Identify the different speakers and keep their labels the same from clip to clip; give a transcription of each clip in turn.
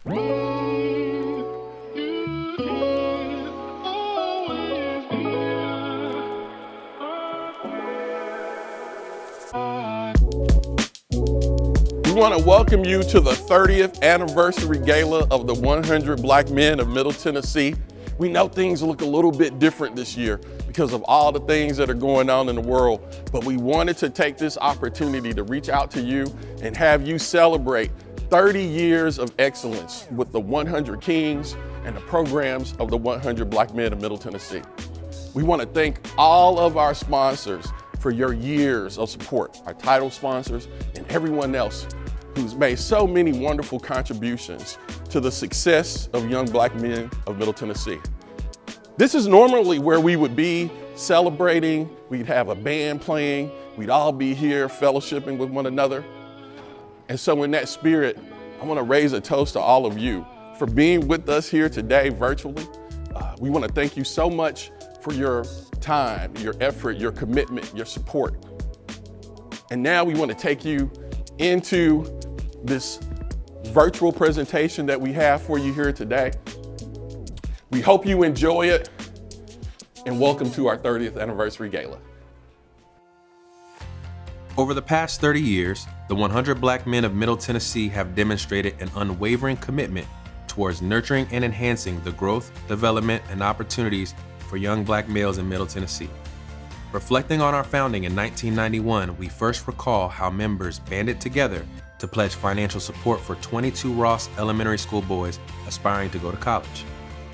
Speaker 1: We want to welcome you to the 30th anniversary gala of the 100 Black Men of Middle Tennessee. We know things look a little bit different this year because of all the things that are going on in the world, but we wanted to take this opportunity to reach out to you and have you celebrate 30 years of excellence with the 100 Kings and the programs of the 100 Black Men of Middle Tennessee. We want to thank all of our sponsors for your years of support, our title sponsors and everyone else who's made so many wonderful contributions to the success of young Black men of Middle Tennessee. This is normally where we would be celebrating, we'd have a band playing, we'd all be here fellowshipping with one another. And so in that spirit, I want to raise a toast to all of you for being with us here today virtually. We want to thank you so much for your time, your effort, your commitment, your support. And now we want to take you into this virtual presentation that we have for you here today. We hope you enjoy it, and welcome to our 30th anniversary gala.
Speaker 2: Over the past 30 years, the 100 Black Men of Middle Tennessee have demonstrated an unwavering commitment towards nurturing and enhancing the growth, development, and opportunities for young Black males in Middle Tennessee. Reflecting on our founding in 1991, we first recall how members banded together to pledge financial support for 22 Ross elementary school boys aspiring to go to college.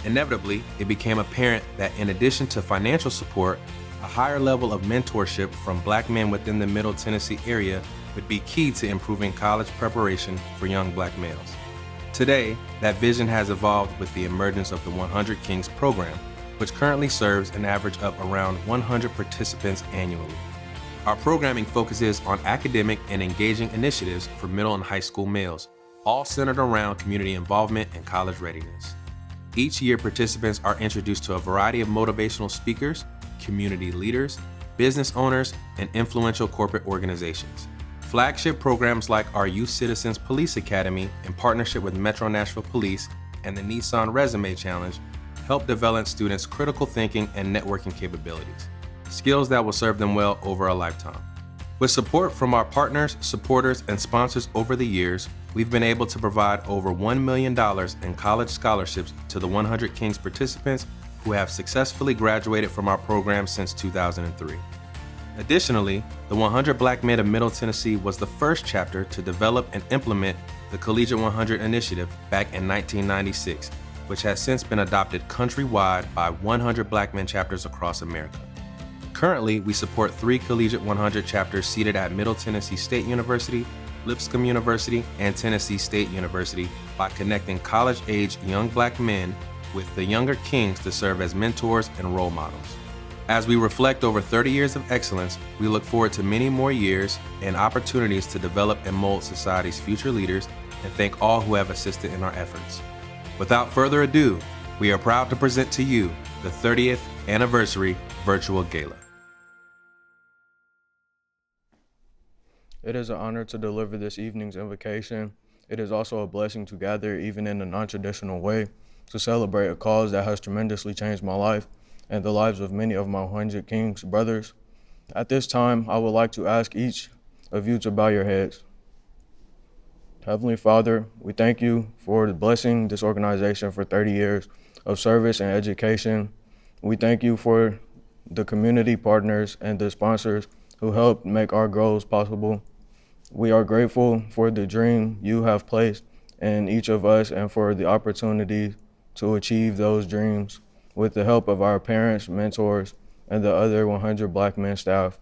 Speaker 2: Inevitably, it became apparent that in addition to financial support, a higher level of mentorship from Black men within the Middle Tennessee area would be key to improving college preparation for young Black males. Today, that vision has evolved with the emergence of the 100 Kings program, which currently serves an average of around 100 participants annually. Our programming focuses on academic and engaging initiatives for middle and high school males, all centered around community involvement and college readiness. Each year, participants are introduced to a variety of motivational speakers, community leaders, business owners, and influential corporate organizations. Flagship programs like our Youth Citizens Police Academy in partnership with Metro Nashville Police and the Nissan Resume Challenge help develop students' critical thinking and networking capabilities, skills that will serve them well over a lifetime. With support from our partners, supporters, and sponsors over the years, we've been able to provide over $1 million in college scholarships to the 100 Kings participants who have successfully graduated from our program since 2003. Additionally, the 100 Black Men of Middle Tennessee was the first chapter to develop and implement the Collegiate 100 initiative back in 1996, which has since been adopted countrywide by 100 Black Men chapters across America. Currently, we support 3 Collegiate 100 chapters seated at Middle Tennessee State University, Lipscomb University, and Tennessee State University by connecting college-age young Black men with the younger Kings to serve as mentors and role models. As we reflect over 30 years of excellence, we look forward to many more years and opportunities to develop and mold society's future leaders and thank all who have assisted in our efforts. Without further ado, we are proud to present to you the 30th Anniversary Virtual Gala.
Speaker 3: It is an honor to deliver this evening's invocation. It is also a blessing to gather, even in a non-traditional way, to celebrate a cause that has tremendously changed my life and the lives of many of my 100 Kings brothers. At this time, I would like to ask each of you to bow your heads. Heavenly Father, we thank you for blessing this organization for 30 years of service and education. We thank you for the community partners and the sponsors who helped make our goals possible. We are grateful for the dream you have placed in each of us and for the opportunity to achieve those dreams with the help of our parents, mentors, and the other 100 Black Men staff.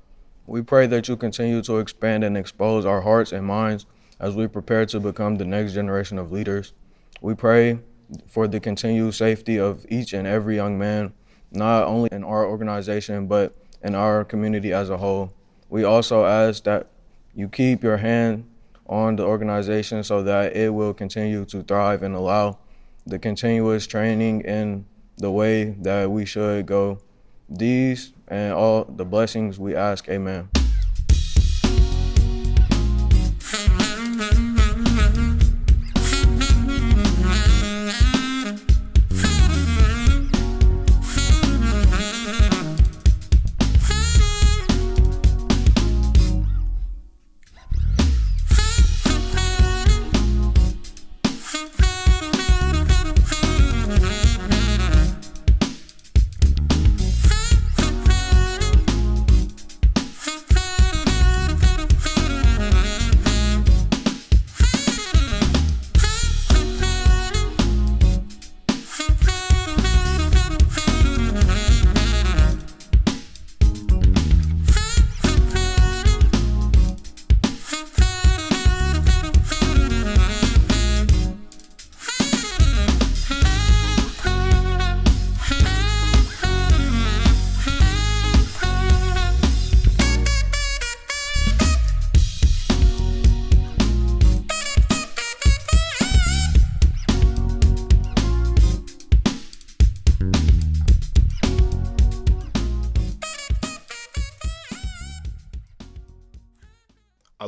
Speaker 3: We pray that you continue to expand and expose our hearts and minds as we prepare to become the next generation of leaders. We pray for the continued safety of each and every young man, not only in our organization, but in our community as a whole. We also ask that you keep your hand on the organization so that it will continue to thrive and allow the continuous training in the way that we should go. These and all the blessings we ask, amen.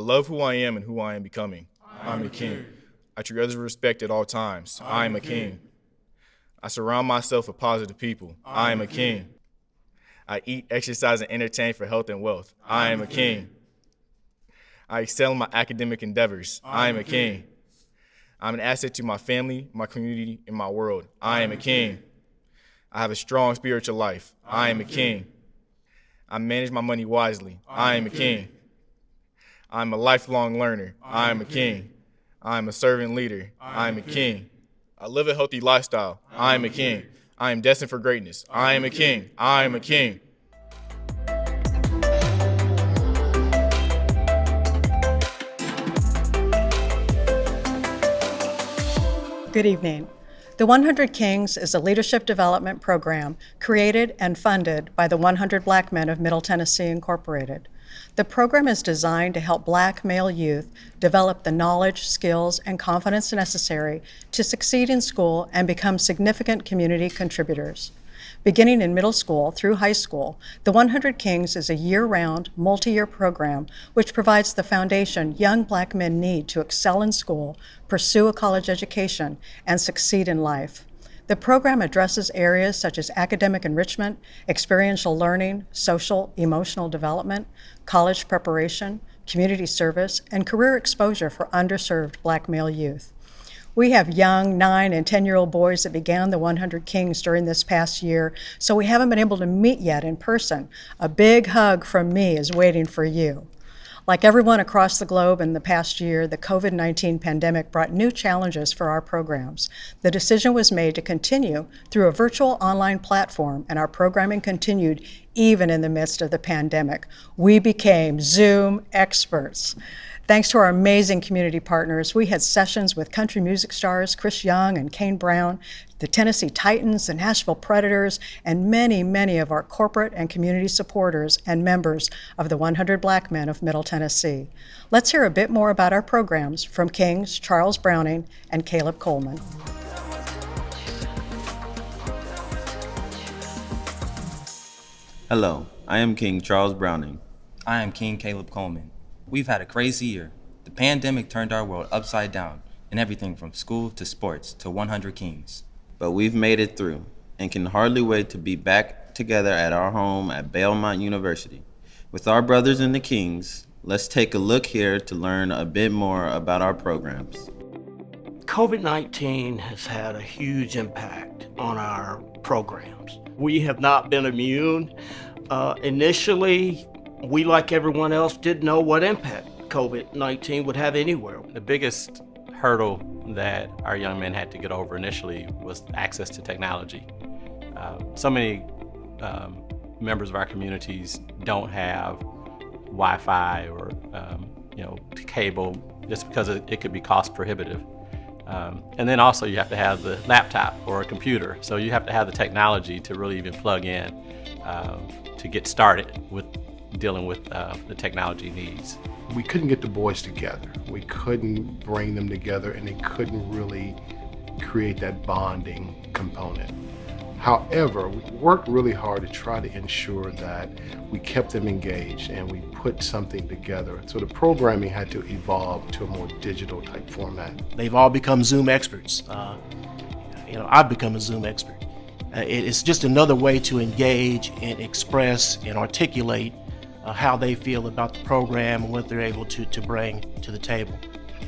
Speaker 4: love who I am and who I am becoming. I'm a king. I treat others with respect at all times. I am a king. I surround myself with positive people. I am a king. I eat, exercise, and entertain for health and wealth. I am a king. I excel in my academic endeavors. I am a king. I'm an asset to my family, my community, and my world. I am a king. I have a strong spiritual life. I am a king. I manage my money wisely. I am a king. I'm a lifelong learner. I am a king. I am a servant leader. I am a king. I live a healthy lifestyle. I am a king. I am destined for greatness. I am a king. I am a king.
Speaker 5: Good evening. The 100 Kings is a leadership development program created and funded by the 100 Black Men of Middle Tennessee, Incorporated. The program is designed to help Black male youth develop the knowledge, skills, and confidence necessary to succeed in school and become significant community contributors. Beginning in middle school through high school, the 100 Kings is a year-round, multi-year program which provides the foundation young Black men need to excel in school, pursue a college education, and succeed in life. The program addresses areas such as academic enrichment, experiential learning, social, emotional development, college preparation, community service, and career exposure for underserved Black male youth. We have young 9 and 10-year-old boys that began the 100 Kings during this past year, so we haven't been able to meet yet in person. A big hug from me is waiting for you. Like everyone across the globe in the past year, the COVID-19 pandemic brought new challenges for our programs. The decision was made to continue through a virtual online platform, and our programming continued even in the midst of the pandemic. We became Zoom experts. Thanks to our amazing community partners, we had sessions with country music stars Chris Young and Kane Brown, the Tennessee Titans, the Nashville Predators, and many, many of our corporate and community supporters and members of the 100 Black Men of Middle Tennessee. Let's hear a bit more about our programs from Kings Charles Browning and Caleb Coleman.
Speaker 6: Hello, I am King Charles Browning.
Speaker 7: I am King Caleb Coleman. We've had a crazy year. The pandemic turned our world upside down, and everything from school to sports to 100 Kings.
Speaker 6: But we've made it through and can hardly wait to be back together at our home at Belmont University. With our brothers in the Kings, let's take a look here to learn a bit more about our programs.
Speaker 8: COVID-19 has had a huge impact on our programs. We have not been immune. Initially, we, like everyone else, didn't know what impact COVID-19 would have anywhere.
Speaker 2: The biggest hurdle that our young men had to get over initially was access to technology. So many members of our communities don't have Wi-Fi or cable just because it could be cost prohibitive. And then also you have to have the laptop or a computer. So you have to have the technology to really even plug in to get started with dealing with the technology needs.
Speaker 9: We couldn't get the boys together. We couldn't bring them together, and they couldn't really create that bonding component. However, we worked really hard to try to ensure that we kept them engaged and we put something together. So the programming had to evolve to a more digital type format.
Speaker 10: They've all become Zoom experts. I've become a Zoom expert. It's just another way to engage and express and articulate how they feel about the program and what they're able to bring to the table.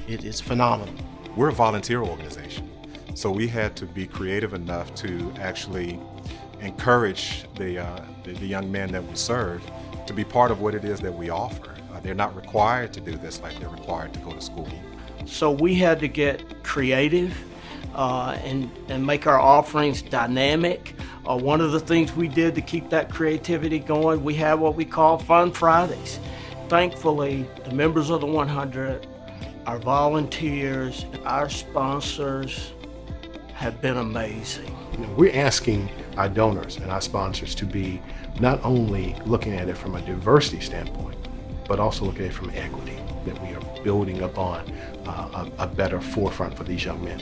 Speaker 10: It's phenomenal.
Speaker 11: We're a volunteer organization, so we had to be creative enough to actually encourage the young men that we serve to be part of what it is that we offer. They're not required to do this like they're required to go to school.
Speaker 8: So we had to get creative and make our offerings dynamic. One of the things we did to keep that creativity going, we have what we call Fun Fridays. Thankfully, the members of the 100, our volunteers, our sponsors have been amazing.
Speaker 9: We're asking our donors and our sponsors to be not only looking at it from a diversity standpoint, but also looking at it from equity, that we are building upon a better forefront for these young men.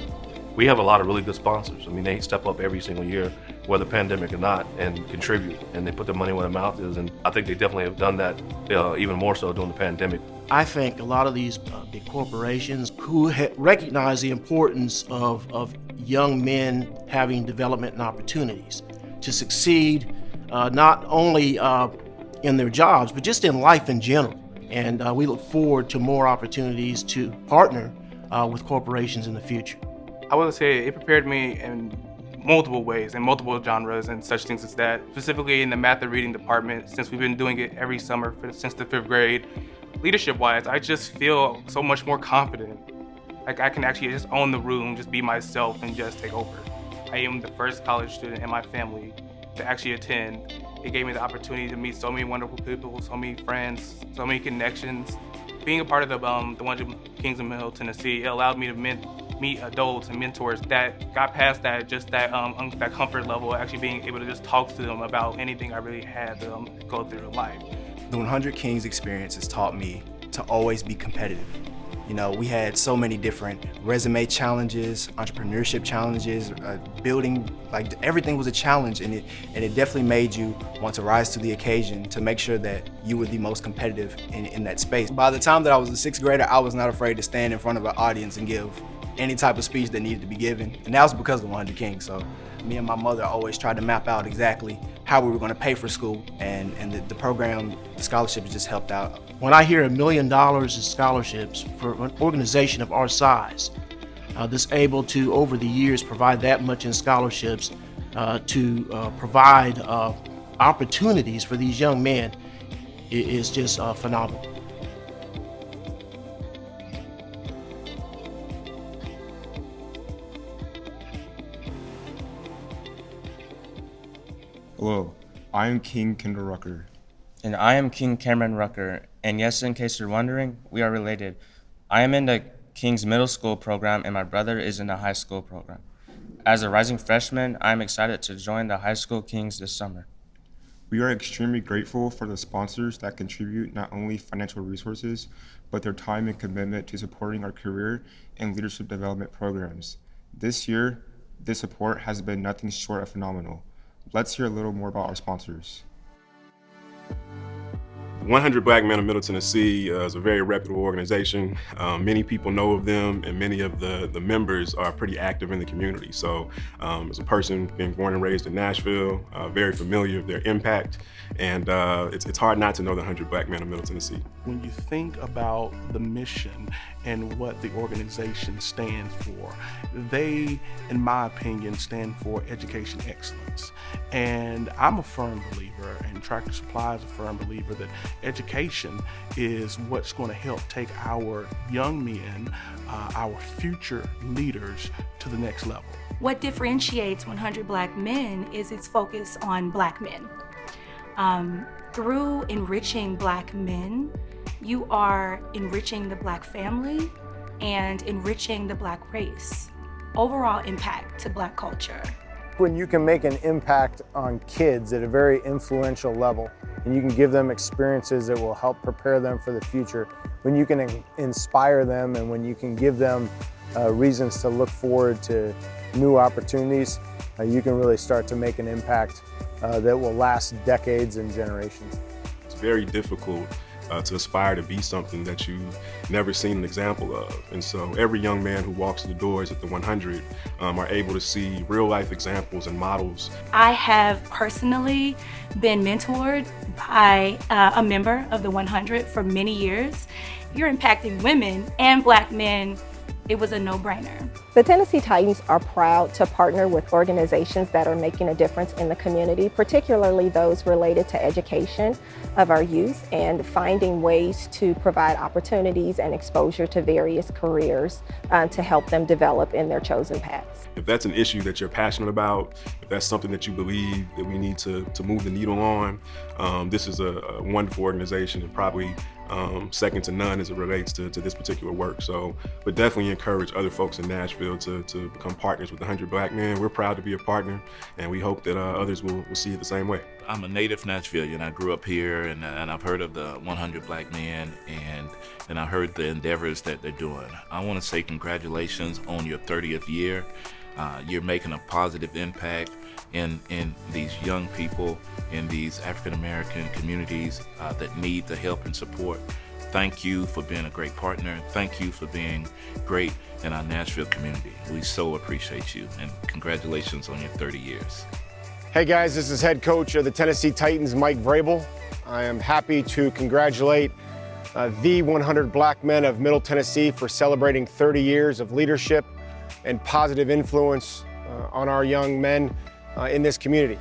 Speaker 12: We have a lot of really good sponsors. I mean, they step up every single year, whether pandemic or not, and contribute, and they put their money where their mouth is, and I think they definitely have done that even more so during the pandemic.
Speaker 10: I think a lot of these big corporations who recognize the importance of young men having development and opportunities to succeed, not only in their jobs, but just in life in general. And we look forward to more opportunities to partner with corporations in the future.
Speaker 13: I would say it prepared me in multiple ways, in multiple genres and such things as that. Specifically in the math and reading department, since we've been doing it every summer since the 5th grade. Leadership-wise, I just feel so much more confident. Like I can actually just own the room, just be myself and just take over. I am the first college student in my family to actually attend. It gave me the opportunity to meet so many wonderful people, so many friends, so many connections. Being a part of the 100 Kings of Middle Tennessee, it allowed me to meet adults and mentors that got past that that comfort level, actually being able to just talk to them about anything I really had to go through in life.
Speaker 14: The 100 Kings experience has taught me to always be competitive. You know, we had so many different resume challenges, entrepreneurship challenges, building, like everything was a challenge, and it definitely made you want to rise to the occasion to make sure that you were the most competitive in that space. By the time that I was a 6th grader, I was not afraid to stand in front of an audience and give any type of speech that needed to be given, and that was because of the 100 Kings. So me and my mother always tried to map out exactly how we were going to pay for school, and the program, the scholarship has just helped out.
Speaker 10: When I hear $1 million in scholarships for an organization of our size, that's able to, over the years, provide that much in scholarships to provide opportunities for these young men, is just phenomenal.
Speaker 15: Hello, I am King Kendall Rucker.
Speaker 16: And I am King Cameron Rucker, and yes, in case you're wondering, we are related. I am in the King's Middle School program, and my brother is in the high school program. As a rising freshman, I am excited to join the High School Kings this summer.
Speaker 15: We are extremely grateful for the sponsors that contribute not only financial resources, but their time and commitment to supporting our career and leadership development programs. This year, this support has been nothing short of phenomenal. Let's hear a little more about our sponsors.
Speaker 11: 100 Black Men of Middle Tennessee is a very reputable organization. Many people know of them, and many of the members are pretty active in the community. So as a person being born and raised in Nashville, very familiar with their impact, and it's hard not to know the 100 Black Men of Middle Tennessee.
Speaker 17: When you think about the mission and what the organization stands for, they, in my opinion, stand for education excellence. And I'm a firm believer, and Tractor Supply is a firm believer, that education is what's going to help take our young men, our future leaders, to the next level.
Speaker 18: What differentiates 100 Black Men is its focus on Black men. Through enriching Black men, you are enriching the Black family and enriching the Black race. Overall impact to Black culture.
Speaker 19: When you can make an impact on kids at a very influential level, and you can give them experiences that will help prepare them for the future, when you can inspire them and when you can give them reasons to look forward to new opportunities, you can really start to make an impact that will last decades and generations.
Speaker 11: It's very difficult to aspire to be something that you've never seen an example of. And so every young man who walks through the doors at the 100 are able to see real life examples and models.
Speaker 18: I have personally been mentored by a member of the 100 for many years. You're impacting women and Black men. It was a no-brainer.
Speaker 20: The Tennessee Titans are proud to partner with organizations that are making a difference in the community, particularly those related to education of our youth and finding ways to provide opportunities and exposure to various careers to help them develop in their chosen paths.
Speaker 11: If that's an issue that you're passionate about, if that's something that you believe that we need to move the needle on, this is a wonderful organization and probably second to none as it relates to this particular work. So, but definitely encourage other folks in Nashville to become partners with the 100 Black Men. We're proud to be a partner, and we hope that others will see it the same way.
Speaker 21: I'm a native Nashvilleian. I grew up here, and I've heard of the 100 Black Men, and I heard the endeavors that they're doing. I want to say congratulations on your 30th year. You're making a positive impact in these young people, in these African-American communities that need the help and support. Thank you for being a great partner. Thank you for being great in our Nashville community. We so appreciate you, and congratulations on your 30 years.
Speaker 22: Hey guys, this is head coach of the Tennessee Titans, Mike Vrabel. I am happy to congratulate the 100 Black Men of Middle Tennessee for celebrating 30 years of leadership and positive influence on our young men in this community.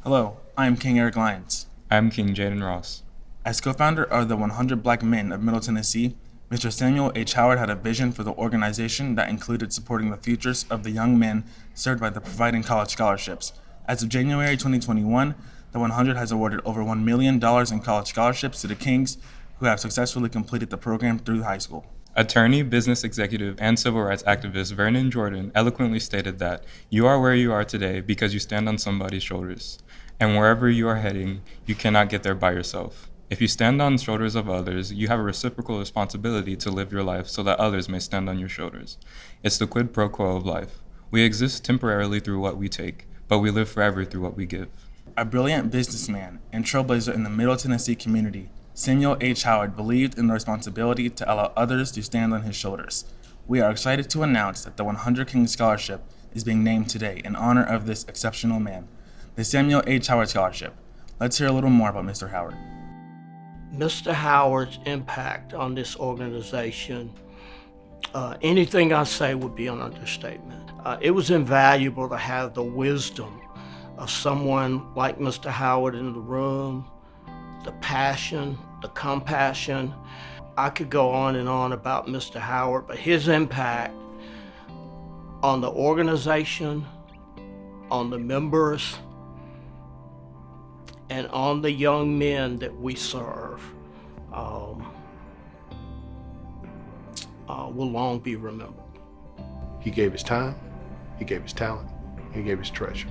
Speaker 23: Hello, I am King Eric Lyons.
Speaker 24: I'm King Jaden Ross.
Speaker 23: As co-founder of the 100 Black Men of Middle Tennessee, Mr. Samuel H. Howard had a vision for the organization that included supporting the futures of the young men served by providing college scholarships. As of January 2021, the 100 has awarded over $1 million in college scholarships to the Kings who have successfully completed the program through high school.
Speaker 24: Attorney, business executive, and civil rights activist Vernon Jordan eloquently stated that you are where you are today because you stand on somebody's shoulders. And wherever you are heading, you cannot get there by yourself. If you stand on the shoulders of others, you have a reciprocal responsibility to live your life so that others may stand on your shoulders. It's the quid pro quo of life. We exist temporarily through what we take, but we live forever through what we give.
Speaker 23: A brilliant businessman and trailblazer in the Middle Tennessee community, Samuel H. Howard believed in the responsibility to allow others to stand on his shoulders. We are excited to announce that the 100 King Scholarship is being named today in honor of this exceptional man. The Samuel H. Howard Scholarship. Let's hear a little more about Mr. Howard.
Speaker 8: Mr. Howard's impact on this organization, anything I say would be an understatement. It was invaluable to have the wisdom of someone like Mr. Howard in the room, the passion, the compassion. I could go on and on about Mr. Howard, but his impact on the organization, on the members, and on the young men that we serve will long be remembered.
Speaker 9: He gave his time, he gave his talent, he gave his treasure.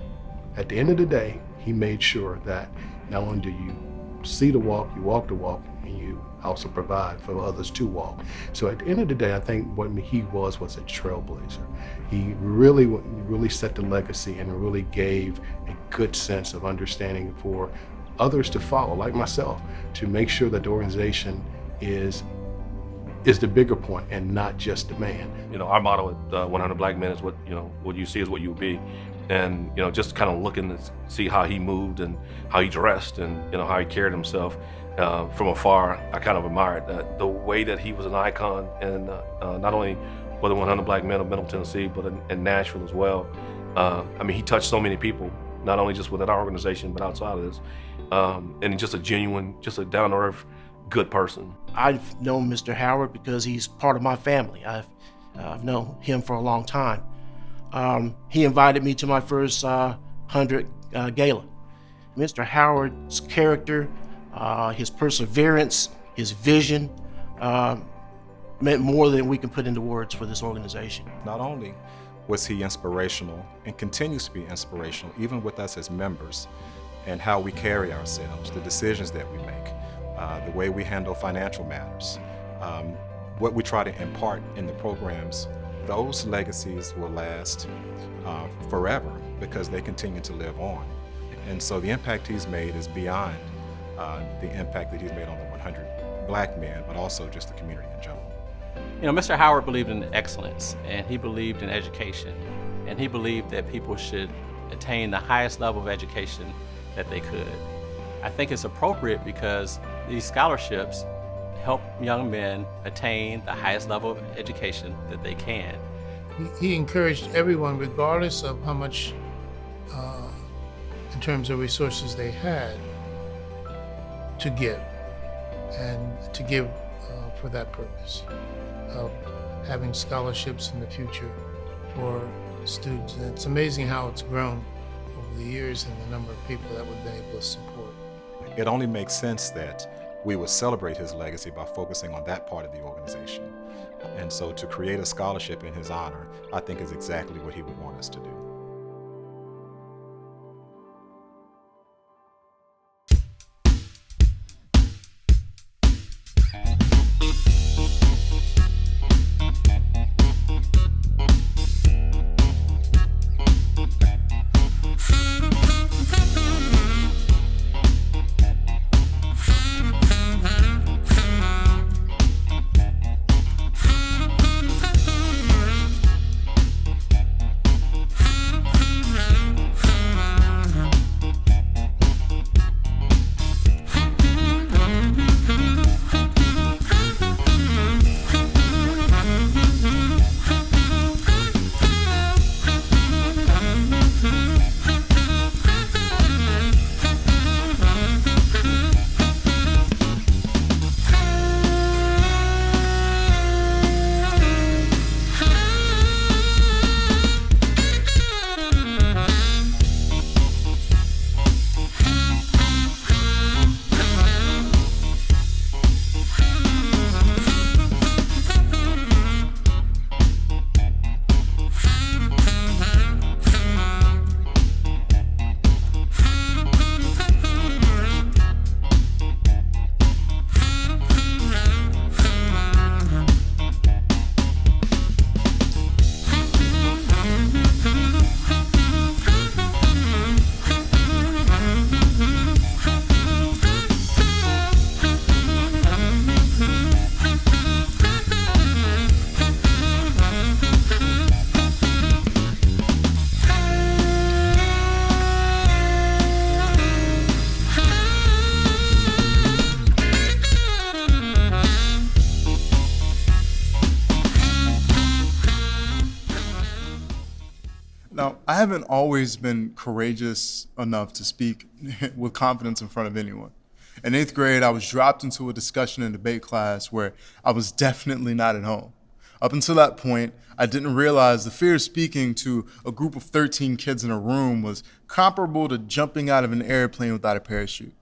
Speaker 9: At the end of the day, he made sure that not only do you see the walk, you walk the walk, and you also provide for others to walk. So at the end of the day, I think what he was a trailblazer. He really set the legacy and really gave a good sense of understanding for others to follow, like myself, to make sure that the organization is the bigger point and not just the man.
Speaker 12: You know, our motto at 100 Black Men is what you see is what you will be. And, just kind of looking to see how he moved and how he dressed and, how he carried himself from afar, I kind of admired that. The way that he was an icon, and not only for the 100 Black Men of Middle Tennessee, but in Nashville as well. He touched so many people, not only just within our organization, but outside of this. And just a genuine, just a down-to-earth, good person.
Speaker 10: I've known Mr. Howard because he's part of my family. I've known him for a long time. He invited me to my first 100 Gala. Mr. Howard's character, his perseverance, his vision meant more than we can put into words for this organization.
Speaker 11: Not only was he inspirational and continues to be inspirational, even with us as members, and how we carry ourselves, the decisions that we make, the way we handle financial matters, what we try to impart in the programs. Those legacies will last forever because they continue to live on. And so the impact he's made is beyond the impact that he's made on the 100 Black men, but also just the community in general.
Speaker 25: Mr. Howard believed in excellence, and he believed in education, and he believed that people should attain the highest level of education that they could. I think it's appropriate because these scholarships help young men attain the highest level of education that they can.
Speaker 26: He encouraged everyone, regardless of how much, in terms of resources they had, to give, and to give for that purpose of having scholarships in the future for students. And it's amazing how it's grown over the years and the number of people that we've been able to support.
Speaker 11: It only makes sense that we would celebrate his legacy by focusing on that part of the organization. And so to create a scholarship in his honor, I think is exactly what he would want us to do.
Speaker 1: Now, I haven't always been courageous enough to speak with confidence in front of anyone. In 8th grade, I was dropped into a discussion and debate class where I was definitely not at home. Up until that point, I didn't realize the fear of speaking to a group of 13 kids in a room was comparable to jumping out of an airplane without a parachute.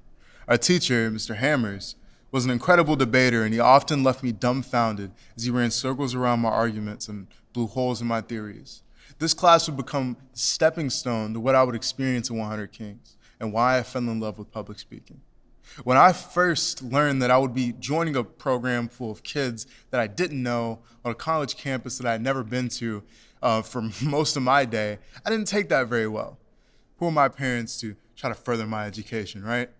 Speaker 1: Our teacher, Mr. Hammers, was an incredible debater, and he often left me dumbfounded as he ran circles around my arguments and blew holes in my theories. This class would become the stepping stone to what I would experience at 100 Kings and why I fell in love with public speaking. When I first learned that I would be joining a program full of kids that I didn't know on a college campus that I had never been to for most of my day, I didn't take that very well. Who are my parents to try to further my education, right?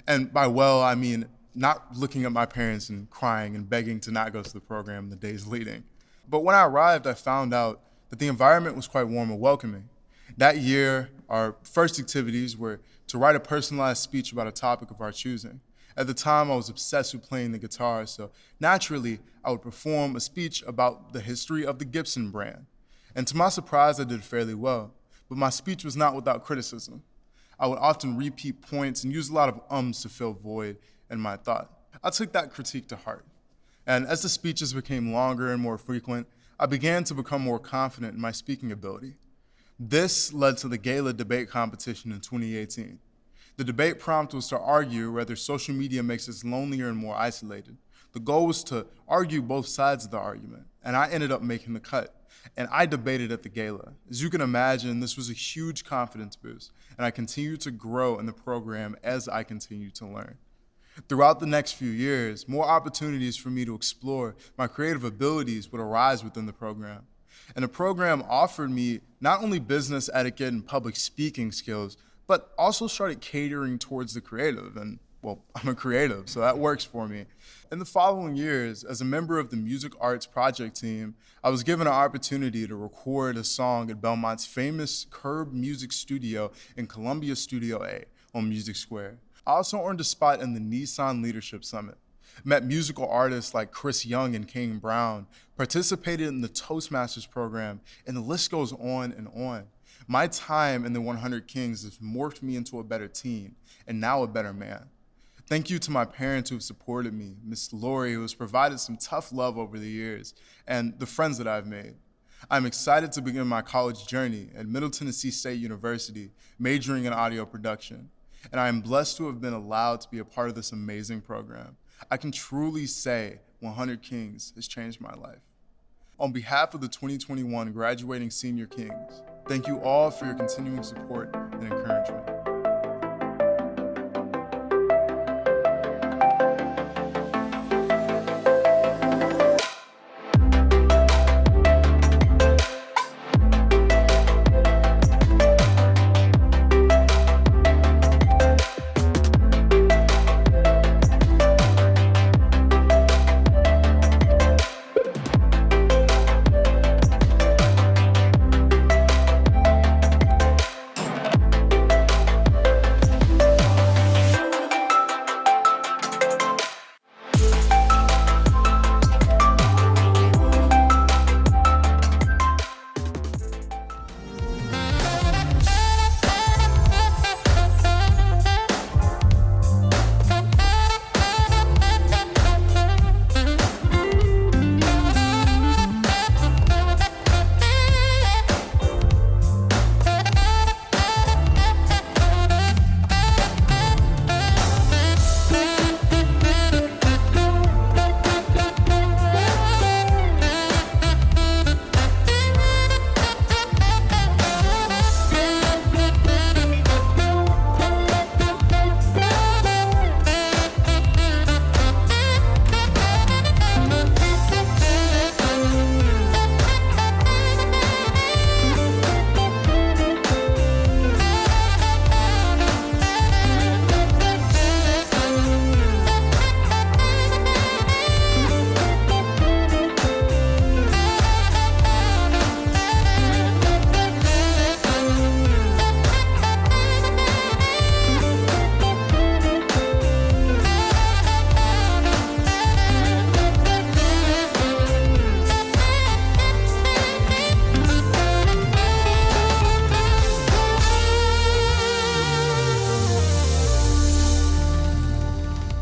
Speaker 1: And by well, I mean not looking at my parents and crying and begging to not go to the program in the days leading. But when I arrived, I found out that the environment was quite warm and welcoming. That year, our first activities were to write a personalized speech about a topic of our choosing. At the time, I was obsessed with playing the guitar, so naturally, I would perform a speech about the history of the Gibson brand. And to my surprise, I did fairly well, but my speech was not without criticism. I would often repeat points and use a lot of ums to fill void in my thought. I took that critique to heart. And as the speeches became longer and more frequent, I began to become more confident in my speaking ability. This led to the Gala debate competition in 2018. The debate prompt was to argue whether social media makes us lonelier and more isolated. The goal was to argue both sides of the argument, and I ended up making the cut. And I debated at the Gala. As you can imagine, this was a huge confidence boost, and I continued to grow in the program as I continued to learn. Throughout the next few years, more opportunities for me to explore my creative abilities would arise within the program. And the program offered me not only business etiquette and public speaking skills, but also started catering towards the creative. And well, I'm a creative, so that works for me. In the following years, as a member of the Music Arts Project team, I was given an opportunity to record a song at Belmont's famous Curb Music Studio in Columbia Studio A on Music Square. I also earned a spot in the Nissan Leadership Summit, met musical artists like Chris Young and Kane Brown, participated in the Toastmasters program, and the list goes on and on. My time in the 100 Kings has morphed me into a better teen, and now a better man. Thank you to my parents who have supported me, Miss Lori, who has provided some tough love over the years, and the friends that I've made. I'm excited to begin my college journey at Middle Tennessee State University, majoring in audio production. And I am blessed to have been allowed to be a part of this amazing program. I can truly say 100 Kings has changed my life. On behalf of the 2021 graduating senior Kings, thank you all for your continuing support and encouragement.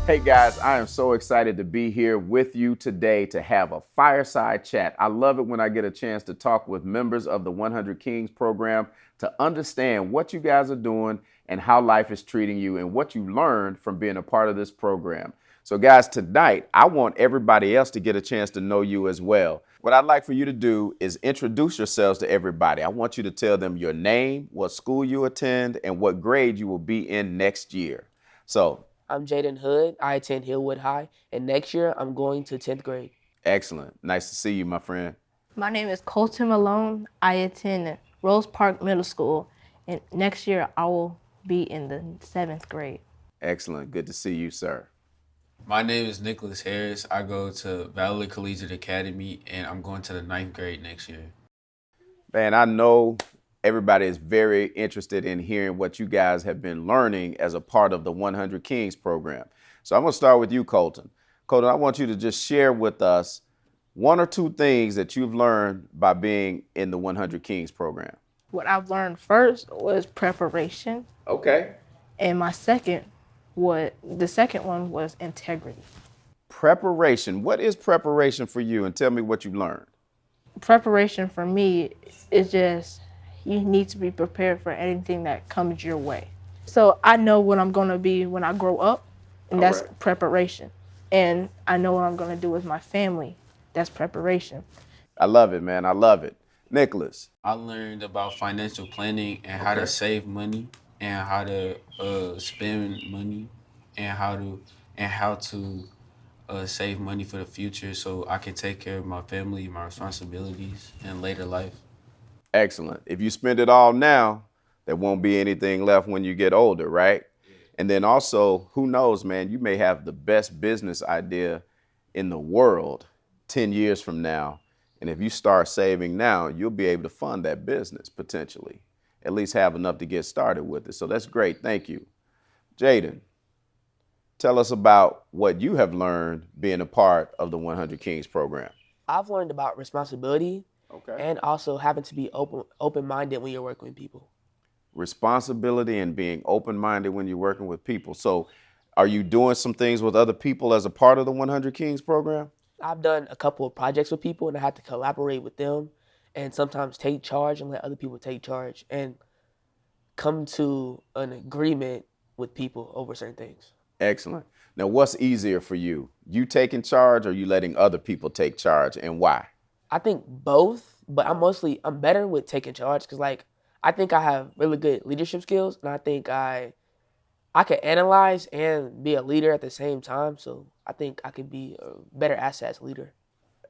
Speaker 2: Hey guys, I am so excited to be here with you today to have a fireside chat. I love it when I get a chance to talk with members of the 100 Kings program to understand what you guys are doing and how life is treating you and what you learned from being a part of this program. So guys, tonight, I want everybody else to get a chance to know you as well. What I'd like for you to do is introduce yourselves to everybody. I want you to tell them your name, what school you attend, and what grade you will be in next year. So,
Speaker 3: I'm Jaden Hood. I attend Hillwood High, and next year I'm going to 10th grade.
Speaker 2: excellent. Nice to see you, my friend.
Speaker 4: My name is Colton Malone. I attend Rose Park Middle School, and next year I will be in the 7th grade.
Speaker 2: Excellent. Good to see you, sir.
Speaker 5: My name is Nicholas Harris. I go to Valley Collegiate Academy, and I'm going to the 9th grade next year.
Speaker 2: Man, I know everybody is very interested in hearing what you guys have been learning as a part of the 100 Kings program. So I'm going to start with you, Colton. Colton, I want you to just share with us one or two things that you've learned by being in the 100 Kings program.
Speaker 4: What I've learned first was preparation,
Speaker 2: Okay.
Speaker 4: and the second one was integrity.
Speaker 2: Preparation. What is preparation for you? And tell me what you learned.
Speaker 4: Preparation for me is just you need to be prepared for anything that comes your way. So I know what I'm going to be when I grow up, and that's preparation. And I know what I'm going to do with my family. That's preparation.
Speaker 2: I love it, man. I love it. Nicholas.
Speaker 5: I learned about financial planning and how to save money and how to spend money and how to save money for the future so I can take care of my family, my responsibilities in later life.
Speaker 2: Excellent. If you spend it all now, there won't be anything left when you get older, right? And then also, who knows, man, you may have the best business idea in the world 10 years from now. And if you start saving now, you'll be able to fund that business potentially, at least have enough to get started with it. So that's great. Thank you. Jaden, tell us about what you have learned being a part of the 100 Kings program.
Speaker 3: I've learned about responsibility and also having to be open-minded when you're working with people.
Speaker 2: Responsibility and being open-minded when you're working with people. So are you doing some things with other people as a part of the 100 Kings program?
Speaker 3: I've done a couple of projects with people and I had to collaborate with them and sometimes take charge and let other people take charge and come to an agreement with people over certain things.
Speaker 2: Excellent. Now, what's easier for you? You taking charge or you letting other people take charge, and why?
Speaker 3: I think both, but I'm better with taking charge because like I think I have really good leadership skills, and I think I can analyze and be a leader at the same time. So I think I could be a better asset as a leader.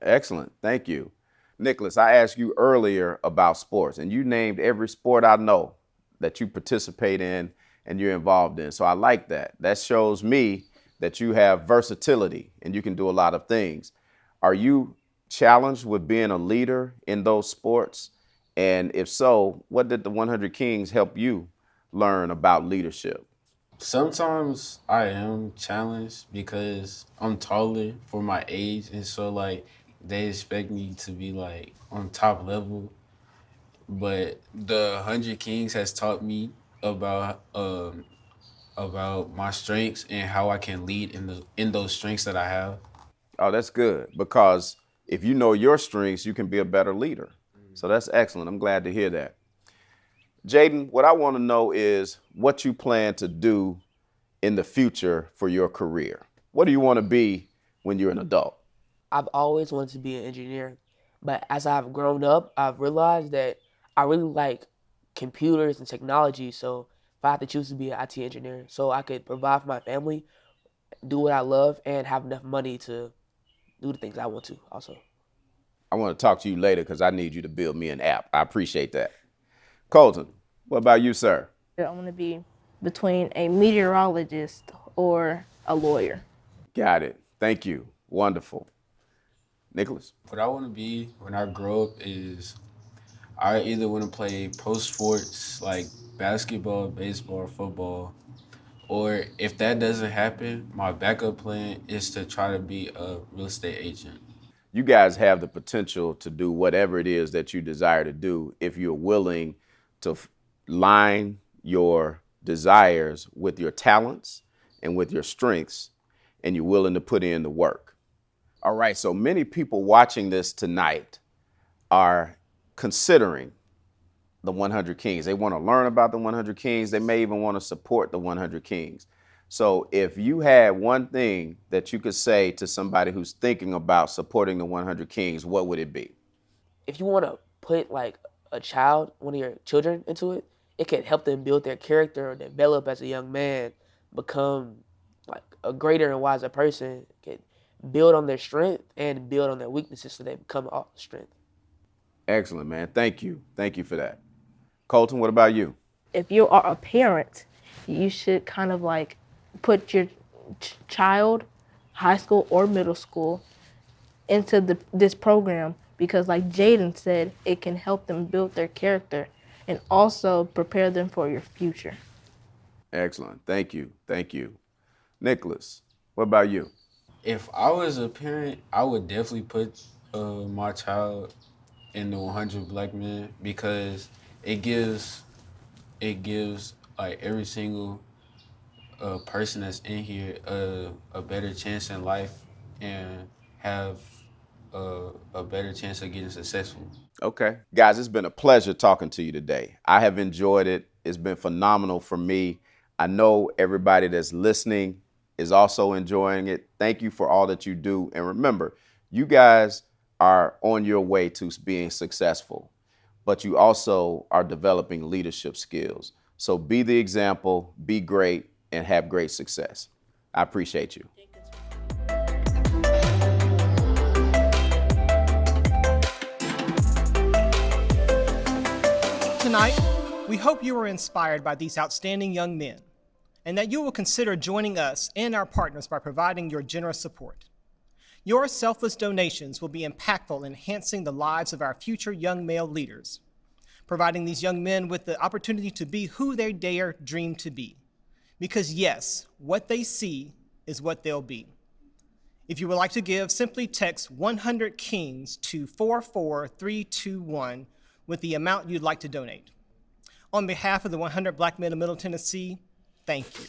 Speaker 2: Excellent. Thank you. Nicholas, I asked you earlier about sports, and you named every sport I know that you participate in and you're involved in. So I like that. That shows me that you have versatility and you can do a lot of things. Are you challenged with being a leader in those sports? And if so, what did the 100 Kings help you learn about leadership?
Speaker 5: Sometimes I am challenged because I'm taller for my age, and so like they expect me to be like on top level. But the 100 Kings has taught me about my strengths and how I can lead in those strengths that I have.
Speaker 2: Oh, that's good, because if you know your strengths, you can be a better leader. So that's excellent. I'm glad to hear that. Jaden, what I want to know is what you plan to do in the future for your career. What do you want to be when you're an adult?
Speaker 3: I've always wanted to be an engineer, but as I've grown up, I've realized that I really like computers and technology. So if I had to choose to be an IT engineer, so I could provide for my family, do what I love, and have enough money to do the things I want to also.
Speaker 2: I want to talk to you later because I need you to build me an app. I appreciate that. Colton, what about you, sir?
Speaker 4: I want to be between a meteorologist or a lawyer.
Speaker 2: Got it. Thank you. Wonderful. Nicholas?
Speaker 5: What I want to be when I grow up is I either want to play pro sports like basketball, baseball, or football. Or if that doesn't happen, my backup plan is to try to be a real estate agent.
Speaker 2: You guys have the potential to do whatever it is that you desire to do if you're willing to line your desires with your talents and with your strengths, and you're willing to put in the work. All right, so many people watching this tonight are considering the 100 Kings. They want to learn about the 100 Kings. They may even want to support the 100 Kings. So if you had one thing that you could say to somebody who's thinking about supporting the 100 Kings, what would it be?
Speaker 3: If you want to put like a child, one of your children into it, it can help them build their character or develop as a young man, become like a greater and wiser person, can build on their strength and build on their weaknesses so they become all strength.
Speaker 2: Excellent, man. Thank you. Thank you for that. Colton, what about you?
Speaker 4: If you are a parent, you should kind of like put your child, high school or middle school, into this program because like Jaden said, it can help them build their character and also prepare them for your future.
Speaker 2: Excellent. Thank you. Thank you. Nicholas, what about you?
Speaker 5: If I was a parent, I would definitely put my child in the 100 Black Men because it gives like every single person that's in here a better chance in life and have a better chance of getting successful.
Speaker 2: Okay. Guys, it's been a pleasure talking to you today. I have enjoyed it. It's been phenomenal for me. I know everybody that's listening is also enjoying it. Thank you for all that you do. And remember, you guys are on your way to being successful, but you also are developing leadership skills. So be the example, be great, and have great success. I appreciate you.
Speaker 6: Tonight, we hope you were inspired by these outstanding young men and that you will consider joining us and our partners by providing your generous support. Your selfless donations will be impactful in enhancing the lives of our future young male leaders, providing these young men with the opportunity to be who they dare dream to be. Because yes, what they see is what they'll be. If you would like to give, simply text 100 Kings to 44321 with the amount you'd like to donate. On behalf of the 100 Black Men of Middle Tennessee, thank you.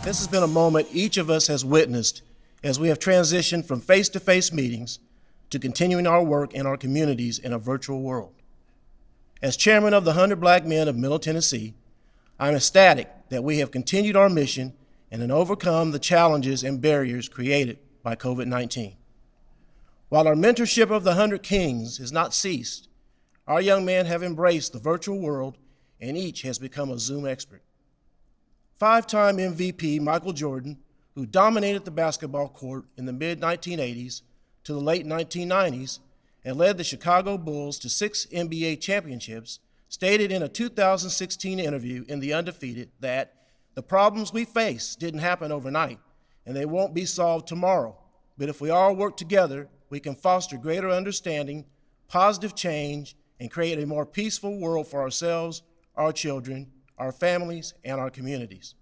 Speaker 10: This has been a moment each of us has witnessed as we have transitioned from face-to-face meetings to continuing our work in our communities in a virtual world. As chairman of the 100 Black Men of Middle Tennessee, I'm ecstatic that we have continued our mission and have overcome the challenges and barriers created by COVID-19. While our mentorship of the 100 Kings has not ceased, our young men have embraced the virtual world and each has become a Zoom expert. Five-time MVP Michael Jordan, who dominated the basketball court in the mid-1980s to the late 1990s and led the Chicago Bulls to 6 NBA championships, stated in a 2016 interview in The Undefeated that the problems we face didn't happen overnight and they won't be solved tomorrow, but if we all work together, we can foster greater understanding, positive change, and create a more peaceful world for ourselves, our children, our families, and our communities.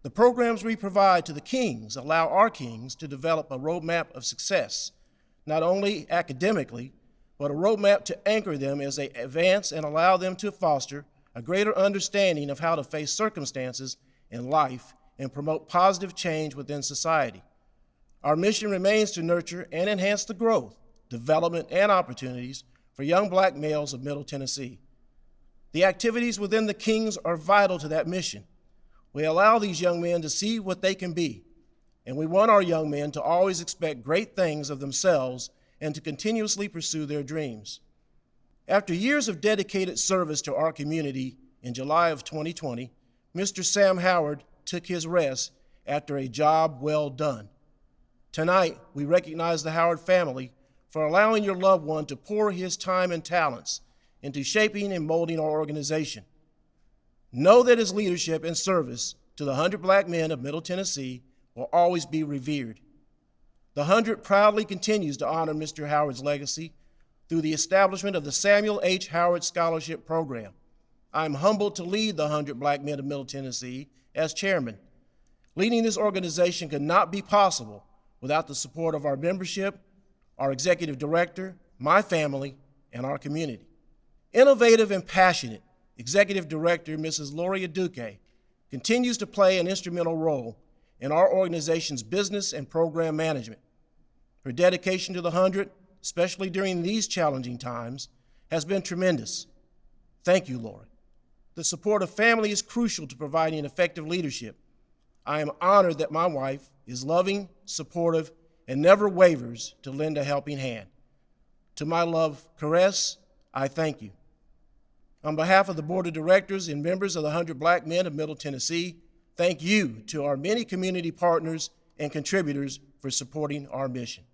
Speaker 10: The programs we provide to the Kings allow our Kings to develop a roadmap of success, not only academically, but a roadmap to anchor them as they advance and allow them to foster a greater understanding of how to face circumstances in life and promote positive change within society. Our mission remains to nurture and enhance the growth, development, and opportunities for young Black males of Middle Tennessee. The activities within the Kings are vital to that mission. We allow these young men to see what they can be, and we want our young men to always expect great things of themselves and to continuously pursue their dreams. After years of dedicated service to our community, in July of 2020, Mr. Sam Howard took his rest after a job well done. Tonight, we recognize the Howard family for allowing your loved one to pour his time and talents into shaping and molding our organization. Know that his leadership and service to the 100 Black Men of Middle Tennessee will always be revered. The 100 proudly continues to honor Mr. Howard's legacy through the establishment of the Samuel H. Howard Scholarship Program. I am humbled to lead the 100 Black Men of Middle Tennessee as chairman. Leading this organization could not be possible without the support of our membership, our executive director, my family, and our community. Innovative and passionate Executive Director Mrs. Lori Aduke continues to play an instrumental role in our organization's business and program management. Her dedication to the 100, especially during these challenging times, has been tremendous. Thank you, Lori. The support of family is crucial to providing effective leadership. I am honored that my wife is loving, supportive, and never wavers to lend a helping hand. To my love, Caress, I thank you. On behalf of the Board of Directors and members of the 100 Black Men of Middle Tennessee, thank you to our many community partners and contributors for supporting our mission.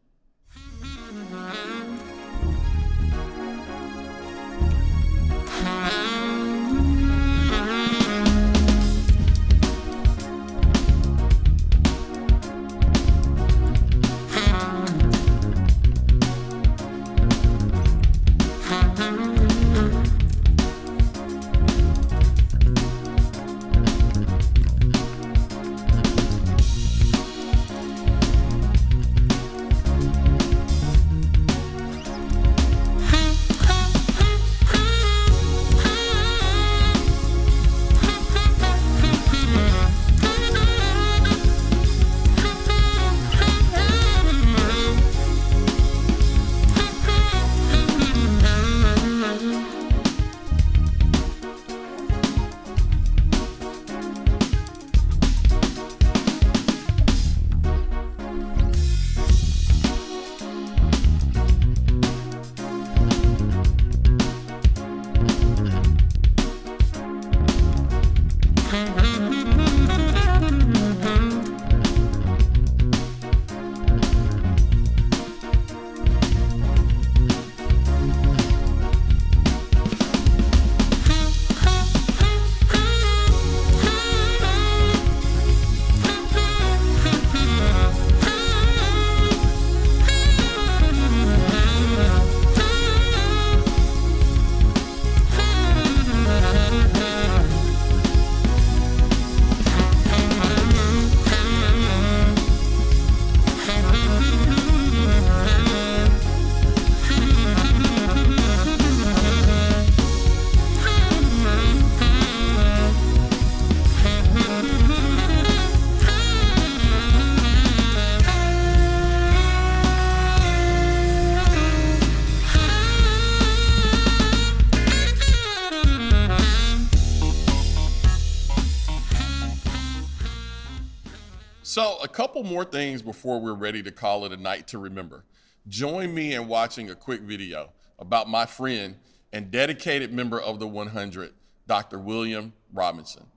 Speaker 7: So a couple more things before we're ready to call it a night to remember. Join me in watching a quick video about my friend and dedicated member of the 100, Dr. William Robinson.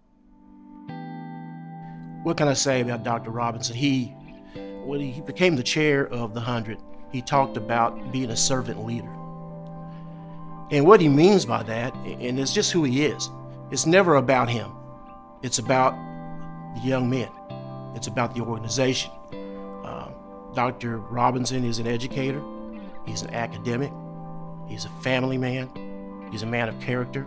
Speaker 10: What can I say about Dr. Robinson? When he became the chair of the 100, he talked about being a servant leader. And what he means by that, and it's just who he is, it's never about him. It's about the young men. It's about the organization. Dr. Robinson is an educator. He's an academic. He's a family man. He's a man of character.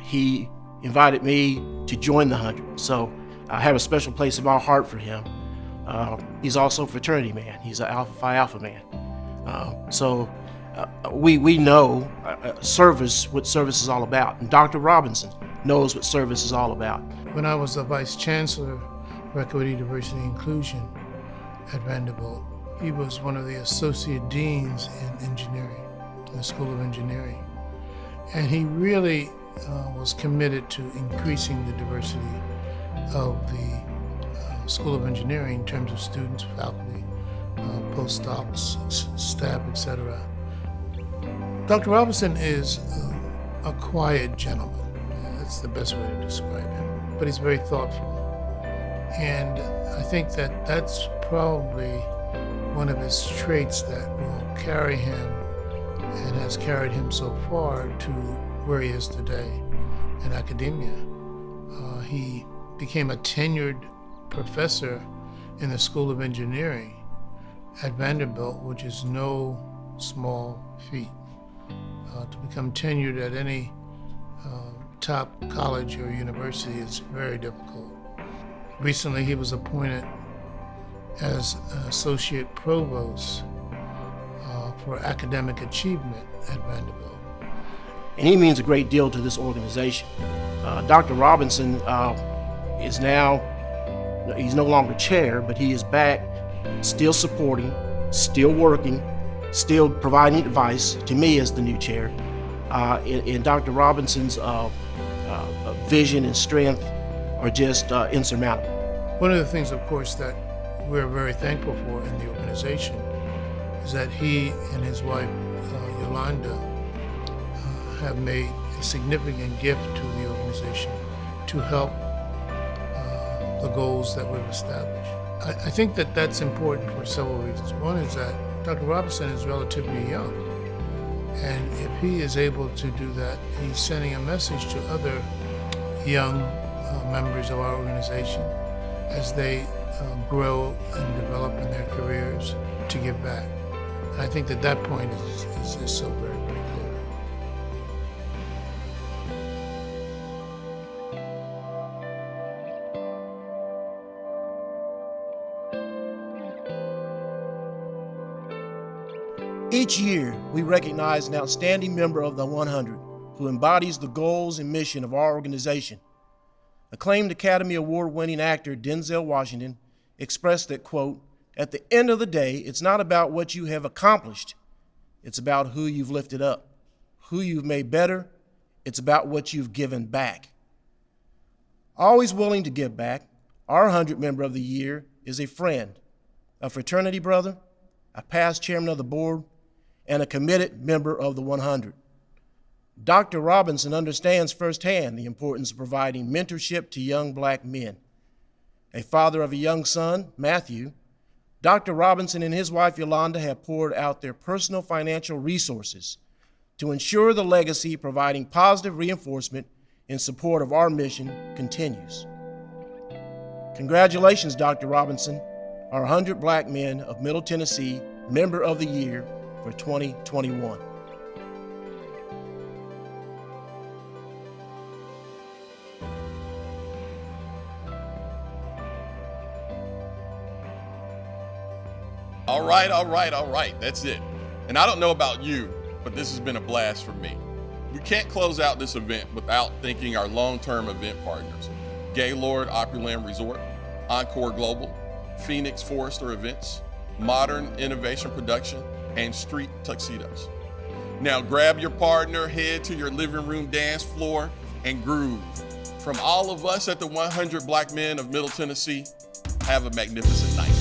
Speaker 10: He invited me to join the 100. So I have a special place in my heart for him. He's also a fraternity man. He's an Alpha Phi Alpha man. We know service, what service is all about. And Dr. Robinson knows what service is all about.
Speaker 26: When I was the Vice Chancellor for Equity, Diversity, and Inclusion at Vanderbilt, he was one of the Associate Deans in Engineering, in the School of Engineering. And he really was committed to increasing the diversity of the School of Engineering in terms of students, faculty, postdocs, staff, etc. Dr. Robinson is a quiet gentleman. That's the best way to describe him. But he's very thoughtful. And I think that that's probably one of his traits that will carry him and has carried him so far to where he is today in academia. He became a tenured professor in the School of Engineering at Vanderbilt, which is no small feat. To become tenured at any top college or university is very difficult. Recently, he was appointed as Associate Provost for Academic Achievement at Vanderbilt.
Speaker 10: And he means a great deal to this organization. Dr. Robinson is now, he's no longer chair, but he is back, still supporting, still working, still providing advice to me as the new chair. And Dr. Robinson's vision and strength are just insurmountable.
Speaker 26: One of the things, of course, that we're very thankful for in the organization is that he and his wife, Yolanda, have made a significant gift to the organization to help the goals that we've established. I think that that's important for several reasons. One is that Dr. Robinson is relatively young, and if he is able to do that, he's sending a message to other young members of our organization as they grow and develop in their careers to give back. And I think that that point is so very, very clear.
Speaker 10: Each year, we recognize an outstanding member of the 100 who embodies the goals and mission of our organization. Acclaimed Academy Award-winning actor Denzel Washington expressed that, quote, "At the end of the day, it's not about what you have accomplished. It's about who you've lifted up, who you've made better. It's about what you've given back." Always willing to give back, our 100 member of the year is a friend, a fraternity brother, a past chairman of the board, and a committed member of the 100. Dr. Robinson understands firsthand the importance of providing mentorship to young black men. A father of a young son, Matthew, Dr. Robinson and his wife Yolanda have poured out their personal financial resources to ensure the legacy providing positive reinforcement in support of our mission continues. Congratulations, Dr. Robinson, our 100 Black Men of Middle Tennessee Member of the Year for 2021.
Speaker 7: All right. That's it. And I don't know about you, but this has been a blast for me. We can't close out this event without thanking our long-term event partners, Gaylord Opryland Resort, Encore Global, Phoenix Forrester Events, Modern Innovation Production, and Street Tuxedos. Now grab your partner, head to your living room dance floor, and groove. From all of us at the 100 Black Men of Middle Tennessee, Have a magnificent night.